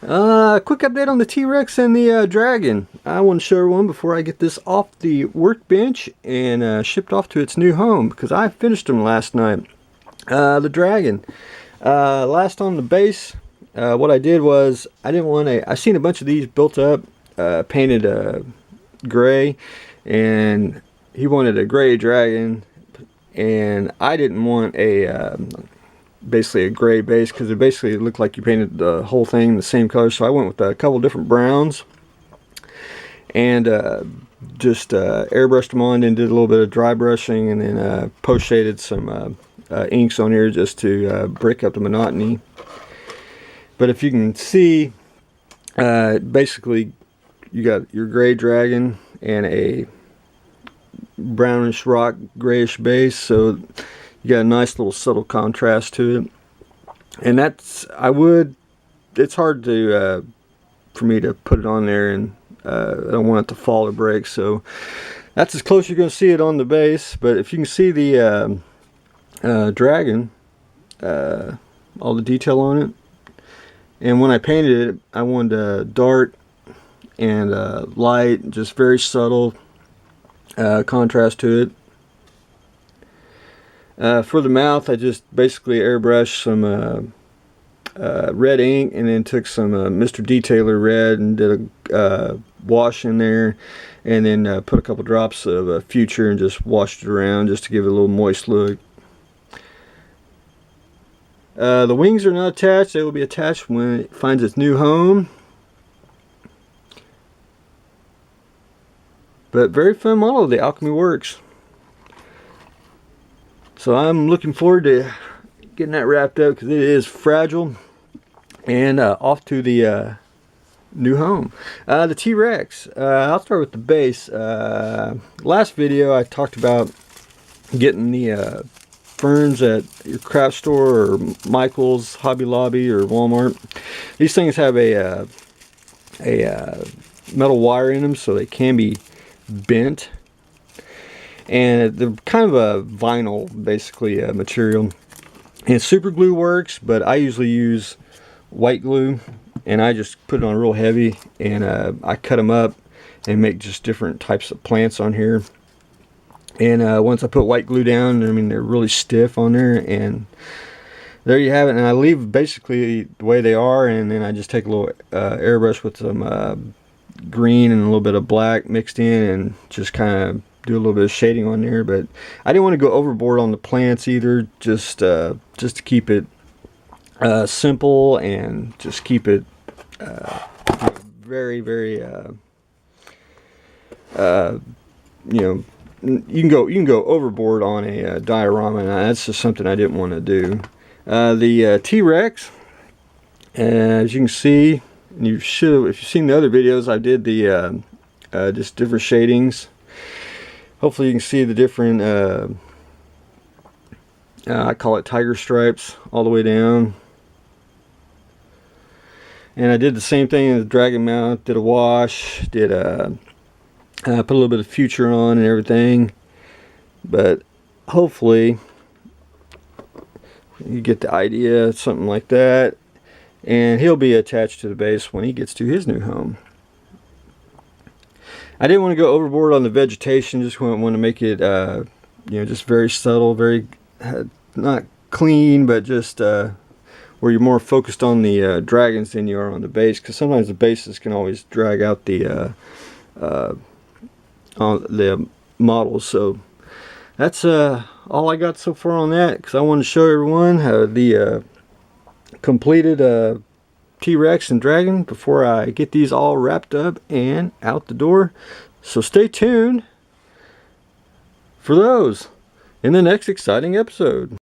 Quick update on the T-Rex and the Dragon. I want to show everyone before I get this off the workbench and shipped off to its new home, because I finished them last night. The Dragon. Last on the base, what I did was, I seen a bunch of these built up, painted gray, and he wanted a gray Dragon, and I didn't want basically a gray base, because it basically looked like you painted the whole thing the same color. So I went with a couple different browns and just airbrushed them on, and did a little bit of dry brushing, and then post shaded some inks on here just to break up the monotony. But if you can see, basically you got your gray Dragon and a brownish rock grayish base, so you got a nice little subtle contrast to it. And that's, it's hard to for me to put it on there, and I don't want it to fall or break, so that's as close you're going to see it on the base. But if you can see the Dragon, all the detail on it, and when I painted it, I wanted a dark and light, just very subtle contrast to it. For the mouth, I just basically airbrushed some red ink, and then took some Mr. Detailer red and did a wash in there, and then put a couple drops of Future and just washed it around just to give it a little moist look. The wings are not attached. They will be attached when it finds its new home. But very fun model, the Alchemy Works. So I'm looking forward to getting that wrapped up, because it is fragile, and off to the new home. The T-Rex. I'll start with the base. Last video I talked about getting the ferns at your craft store or Michael's, Hobby Lobby, or Walmart. These things have a metal wire in them, so they can be bent. And they're kind of a vinyl, basically, material. And super glue works, but I usually use white glue, and I just put it on real heavy, and I cut them up and make just different types of plants on here. And once I put white glue down, I mean, they're really stiff on there, and there you have it. And I leave basically the way they are, and then I just take a little airbrush with some green and a little bit of black mixed in, and just kind of do a little bit of shading on there. But I didn't want to go overboard on the plants either, just to keep it simple, and just keep it very, very you know, you can go overboard on a diorama, and that's just something I didn't want to do. The T-Rex, as you can see, and you should, if you've seen the other videos, I did the just different shadings. Hopefully you can see the different, I call it tiger stripes, all the way down. And I did the same thing in the Dragon mount, did a wash, did put a little bit of Future on and everything. But hopefully you get the idea, something like that. And he'll be attached to the base when he gets to his new home. I didn't want to go overboard on the vegetation, just want to make it, you know, just very subtle, very, not clean, but just where you're more focused on the dragons than you are on the base, because sometimes the bases can always drag out the models. So that's all I got so far on that, because I wanted to show everyone how the completed T-Rex and Dragon before I get these all wrapped up and out the door. So stay tuned for those in the next exciting episode.